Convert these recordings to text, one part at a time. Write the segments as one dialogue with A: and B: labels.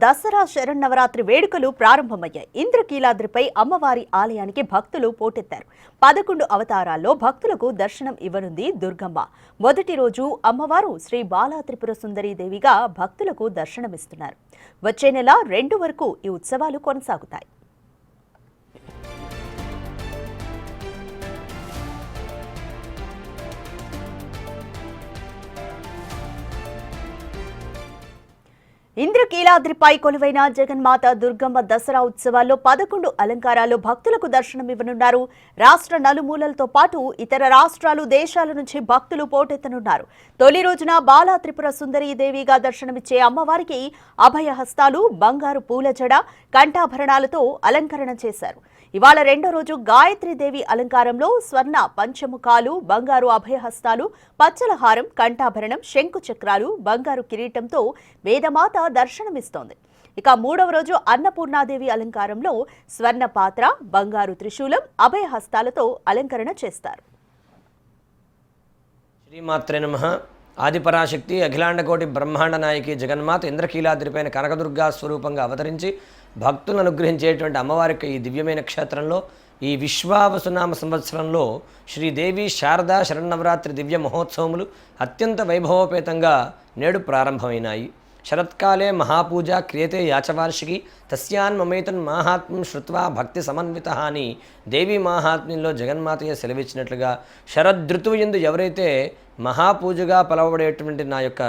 A: దసరా శరన్నవరాత్రి వేడుకలు ప్రారంభమయ్యాయి. ఇంద్రకీలాద్రిపై అమ్మవారి ఆలయానికి భక్తులు పోటెత్తారు. 11 అవతారాల్లో భక్తులకు దర్శనం ఇవ్వనుంది దుర్గమ్మ. మొదటి రోజు అమ్మవారు శ్రీ బాలా త్రిపుర సుందరి దేవిగా భక్తులకు దర్శనమిస్తున్నారు. వచ్చే నెల 2 వరకు ఈ ఉత్సవాలు కొనసాగుతాయి. ఇంద్రకీలాద్రిపై కొలువైన జగన్మాత దుర్గమ్మ దసరా ఉత్సవాల్లో 11 అలంకారాల్లో భక్తులకు దర్శనమివ్వనున్నారు. రాష్ట్ర నలుమూలలతో పాటు ఇతర రాష్ట్రాలు, దేశాల నుంచి భక్తులు పోటెత్తనున్నారు. తొలి రోజున బాలా త్రిపుర సుందరీ దేవిగా దర్శనమిచ్చే అమ్మవారికి అభయహస్తాలు, బంగారు పూల జడ, కంఠాభరణాలతో అలంకరణ చేశారు. ఇవాళ 2వ రోజు గాయత్రీదేవి అలంకారంలో స్వర్ణ పంచముఖాలు, బంగారు అభయహస్తాలు, పచ్చల హారం, కంఠాభరణం, శంకు చక్రాలు, బంగారు కిరీటంతో వేదమాత దర్శనమిస్తోంది. ఇక 3వ రోజు అన్నపూర్ణాదేవి అలంకారంలో స్వర్ణ పాత్ర, బంగారు త్రిశూలం, అభయహస్తాలతో అలంకరణ చేస్తారు.
B: శ్రీమాత్రే నమః. ఆదిపరాశక్తి అఖిలాండకోటి బ్రహ్మాండ నాయకి జగన్మాత ఇంద్రకీలాద్రిపైన కనకదుర్గా స్వరూపంగా అవతరించి భక్తులను అనుగ్రహించేటువంటి అమ్మవారికి ఈ దివ్యమైన క్షేత్రంలో ఈ విశ్వావసునామ సంవత్సరంలో శ్రీదేవి శారదా శరన్నవరాత్రి దివ్య మహోత్సవములు అత్యంత వైభవోపేతంగా నేడు ప్రారంభమైనాయి. శరత్కాలే మహాపూజ క్రియతే యాచవార్షికి తస్యాన్మమైతన్ మాహాత్మ్యం శ్రుత్వా భక్తి సమన్విత అని దేవీ మాహాత్మ్యంలో జగన్మాతయ్య సెలవిచ్చినట్లుగా శరదృతువు యందు ఎవరైతే మహాపూజగా పిలవబడేటువంటి నా యొక్క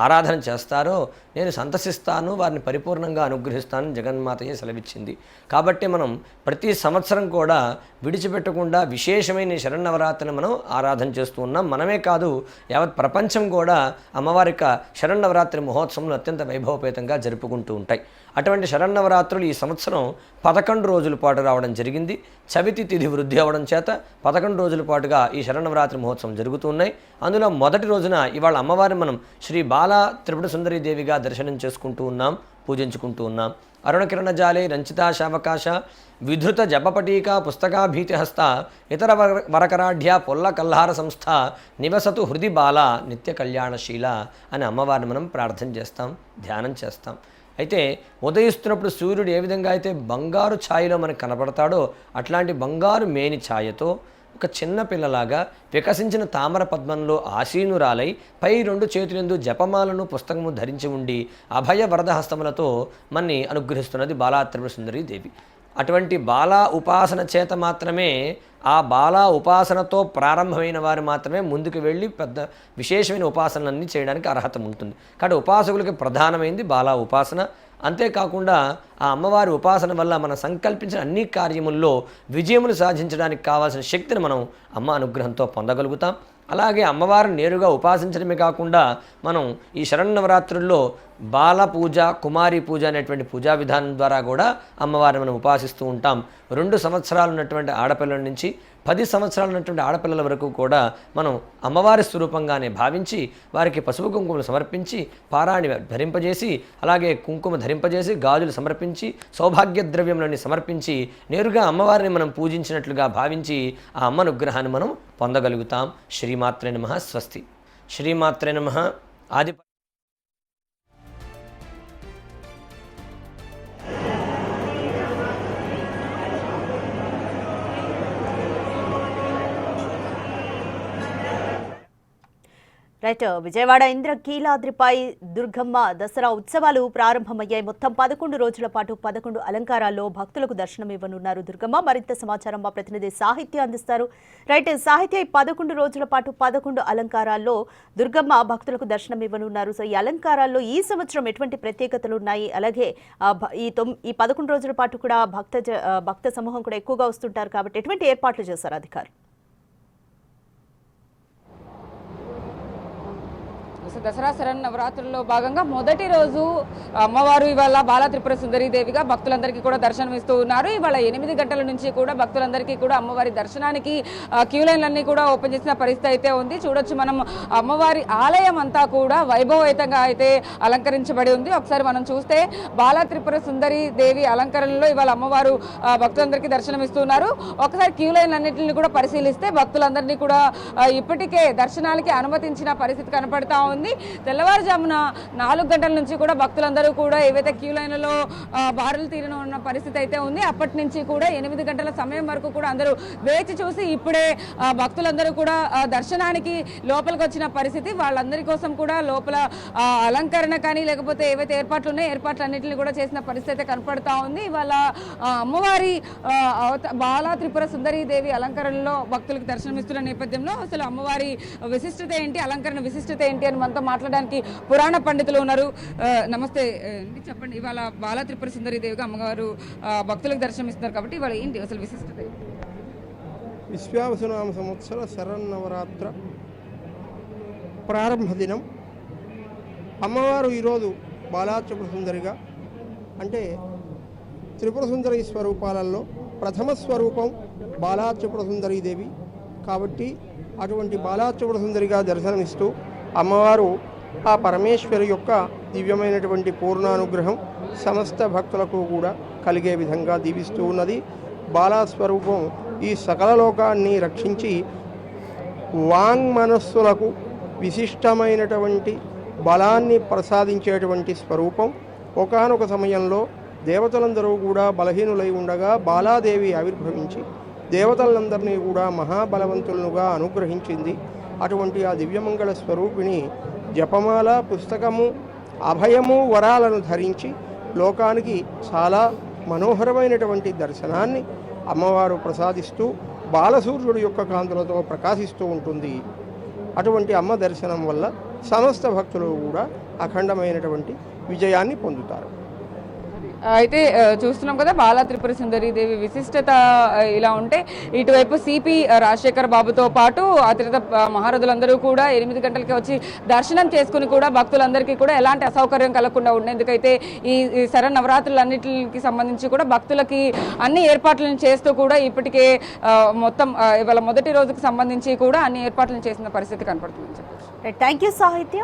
B: ఆరాధన చేస్తారో నేను సంతసిస్తాను, వారిని పరిపూర్ణంగా అనుగ్రహిస్తానని జగన్మాతయ్య సెలవిచ్చింది. కాబట్టి మనం ప్రతి సంవత్సరం కూడా విడిచిపెట్టకుండా విశేషమైన శరన్నవరాత్రిని మనం ఆరాధన చేస్తూ ఉన్నాం. మనమే కాదు, యావత్ ప్రపంచం కూడా అమ్మవారి యొక్క శరన్నవరాత్రి మహోత్సవం అత్యంత వైభవపేతంగా జరుపుకుంటూ ఉంటాయి. అటువంటి శరన్నవరాత్రులు ఈ సంవత్సరం 11 రోజుల పాటు రావడం జరిగింది. చవితి తిథి వృద్ధి అవడం చేత 11 రోజుల పాటుగా ఈ శరన్నవరాత్రి మహోత్సవం జరుగుతున్నాయి. అందులో మొదటి రోజున ఇవాళ అమ్మవారిని మనం శ్రీ బాలా త్రిపుర సుందరీ దేవిగా దర్శనం చేసుకుంటూ ఉన్నాం, పూజించుకుంటూ ఉన్నాం. అరుణకిరణ జాలే రంచితాశావకాశ విధృత జపపటీక పుస్తకాభీతిహస్త ఇతర వరకరాఢ్య పొల్ల కల్హార సంస్థ నివసతు హృది బాల నిత్య కళ్యాణశీల అని అమ్మవారిని మనం ప్రార్థన చేస్తాం, ధ్యానం చేస్తాం. అయితే ఉదయిస్తున్నప్పుడు సూర్యుడు ఏ విధంగా అయితే బంగారు ఛాయలో మనకు కనపడతాడో అట్లాంటి బంగారు మేని ఛాయతో ఒక చిన్న పిల్లలాగా వికసించిన తామర పద్మంలో ఆసీనురాలై పై 2 చేతులందు జపమాలను పుస్తకము ధరించి ఉండి అభయ వరద హస్తములతో మన్ని అనుగ్రహిస్తున్నది బాలా త్రిపుర సుందరీ దేవి. అటువంటి బాలా ఉపాసన చేత మాత్రమే, ఆ బాలా ఉపాసనతో ప్రారంభమైన వారు మాత్రమే ముందుకు వెళ్ళి పెద్ద విశేషమైన ఉపాసనలన్నీ చేయడానికి అర్హత ఉంటుంది. కాబట్టి ఉపాసకులకి ప్రధానమైంది బాలా ఉపాసన. అంతేకాకుండా ఆ అమ్మవారి ఉపాసన వల్ల మనం సంకల్పించిన అన్ని కార్యముల్లో విజయములు సాధించడానికి కావాల్సిన శక్తిని మనం అమ్మ అనుగ్రహంతో పొందగలుగుతాం. అలాగే అమ్మవారిని నేరుగా ఉపాసించడమే కాకుండా మనం ఈ శరన్నవరాత్రుల్లో బాల పూజ, కుమారి పూజ అనేటువంటి పూజా విధానం ద్వారా కూడా అమ్మవారిని మనం ఉపాసిస్తూ ఉంటాం. 2 సంవత్సరాలు ఉన్నటువంటి ఆడపిల్లల నుంచి 10 సంవత్సరాలు ఉన్నటువంటి ఆడపిల్లల వరకు కూడా మనం అమ్మవారి స్వరూపంగానే భావించి వారికి పసుపు కుంకుమలు సమర్పించి పారాణి ధరింపజేసి అలాగే కుంకుమ ధరింపజేసి గాజులు సమర్పించి సౌభాగ్య ద్రవ్యములని సమర్పించి నేరుగా అమ్మవారిని మనం పూజించినట్లుగా భావించి ఆ అమ్మ అనుగ్రహాన్ని మనం పొందగలుగుతాం. శ్రీమాత్రే నమః. స్వస్తి. శ్రీమాత్రే నమః. ఆది
A: రైట్. విజయవాడ ఇంద్రకీలాద్రిపై దుర్గమ్మ దసరా ఉత్సవాలు ప్రారంభమయ్యాయి. మొత్తం 11 రోజుల పాటు 11 అలంకారాల్లో భక్తులకు దర్శనం ఇవ్వనున్నారు దుర్గమ్మ. మరింత సమాచారం మా ప్రతినిధి సాహిత్య అందిస్తారు. రైట్ సాహిత్య, 11 రోజుల పాటు 11 అలంకారాల్లో దుర్గమ్మ భక్తులకు దర్శనం ఇవ్వనున్నారు. సో ఈ అలంకారాల్లో ఈ సంవత్సరం ఎటువంటి ప్రత్యేకతలు ఉన్నాయి? అలాగే ఈ 11 రోజుల పాటు కూడా భక్త సమూహం కూడా ఎక్కువగా వస్తుంటారు కాబట్టి ఎటువంటి ఏర్పాట్లు చేశారు అధికారులు?
C: దసరా శరన్నవరాత్రుల్లో భాగంగా మొదటి రోజు అమ్మవారు ఇవాళ బాలా త్రిపుర సుందరీ దేవిగా భక్తులందరికీ కూడా దర్శనమిస్తూ ఉన్నారు. ఇవాళ 8 గంటల నుంచి కూడా భక్తులందరికీ కూడా అమ్మవారి దర్శనానికి క్యూ లైన్లన్నీ కూడా ఓపెన్ చేసిన పరిస్థితి అయితే ఉంది. చూడొచ్చు మనం అమ్మవారి ఆలయం అంతా కూడా వైభవయుతంగా అయితే అలంకరించబడి ఉంది. ఒకసారి మనం చూస్తే బాలా త్రిపుర సుందరీ దేవి అలంకరణలో ఇవాళ అమ్మవారు భక్తులందరికీ దర్శనమిస్తున్నారు. ఒకసారి క్యూ లైన్లన్నింటినీ కూడా పరిశీలిస్తే భక్తులందరినీ కూడా ఇప్పటికే దర్శనానికి అనుమతించిన పరిస్థితి కనపడతా ఉంది. ఉంది. తెల్లవారుజామున 4 గంటల నుంచి కూడా భక్తులందరూ కూడా ఏవైతే క్యూ లైన్లలో బారులు తీరిన ఉన్న పరిస్థితి అయితే ఉంది. అప్పటి నుంచి కూడా 8 గంటల సమయం వరకు కూడా అందరూ వేచి చూసి ఇప్పుడే భక్తులందరూ కూడా దర్శనానికి లోపలికి వచ్చిన పరిస్థితి. వాళ్ళందరి కోసం కూడా లోపల అలంకరణ కానీ లేకపోతే ఏవైతే ఏర్పాట్లు ఉన్నాయో ఏర్పాట్లన్నింటినీ కూడా చేసిన పరిస్థితి అయితే కనపడతా ఉంది. ఇవాళ అమ్మవారి బాలా త్రిపుర సుందరీ దేవి అలంకరణలో భక్తులకు దర్శనమిస్తున్న నేపథ్యంలో అసలు అమ్మవారి విశిష్టత ఏంటి, అలంకరణ విశిష్టత ఏంటి అని మనతో మాట్లాడడానికి పురాణ పండితులు ఉన్నారు. నమస్తే అండి, చెప్పండి. ఇవాళ బాలా త్రిపుర సుందరీ దేవిగా అమ్మగారు భక్తులకు దర్శనమిస్తున్నారు కాబట్టి ఇవాళ ఏంటి అసలు విశిష్టత?
D: విశ్వావసునామ సంవత్సర శరన్నవరాత్ర ప్రారంభ దినం. అమ్మవారు ఈరోజు బాలా త్రిపుర సుందరిగా, అంటే త్రిపుర సుందరి స్వరూపాలలో ప్రథమ స్వరూపం బాలా త్రిపుర సుందరీ దేవి కాబట్టి అటువంటి బాలా త్రిపుర సుందరిగా దర్శనమిస్తూ అమ్మవారు ఆ పరమేశ్వరి యొక్క దివ్యమైనటువంటి పూర్ణానుగ్రహం సమస్త భక్తులకు కూడా కలిగే విధంగా దీవిస్తూ ఉన్నది. బాలా స్వరూపం ఈ సకల లోకాన్ని రక్షించి వాంగ్మనస్సులకు విశిష్టమైనటువంటి బలాన్ని ప్రసాదించేటువంటి స్వరూపం. ఒకానొక సమయంలో దేవతలందరూ కూడా బలహీనులై ఉండగా బాలాదేవి ఆవిర్భవించి దేవతలందరినీ కూడా మహాబలవంతులుగా అనుగ్రహించింది. అటువంటి ఆ దివ్యమంగళ స్వరూపిణి జపమాల, పుస్తకము, అభయము, వరాలను ధరించి లోకానికి చాలా మనోహరమైనటువంటి దర్శనాన్ని అమ్మవారు ప్రసాదిస్తూ బాలసూర్యుడు యొక్క కాంతులతో ప్రకాశిస్తూ ఉంటుంది. అటువంటి అమ్మ దర్శనం వల్ల సమస్త భక్తులు కూడా అఖండమైనటువంటి విజయాన్ని పొందుతారు.
C: అయితే చూస్తున్నాం కదా బాలా త్రిపుర సుందరీ దేవి విశిష్టత ఇలా ఉంటే ఇటువైపు సిపి రాజశేఖర్ బాబుతో పాటు అతిరథ మహారథులందరూ కూడా 8 గంటలకి వచ్చి దర్శనం చేసుకుని కూడా భక్తులందరికీ కూడా ఎలాంటి అసౌకర్యం కలగకుండా ఉండేందుకైతే ఈ శరన్నవరాత్రులన్నిటికి సంబంధించి కూడా భక్తులకి అన్ని ఏర్పాట్లను చేస్తూ కూడా ఇప్పటికే మొత్తం ఇవాళ మొదటి రోజుకి సంబంధించి కూడా అన్ని ఏర్పాట్లను చేసిన పరిస్థితి కనపడుతుంది.
A: థ్యాంక్ యూ సాహిత్య.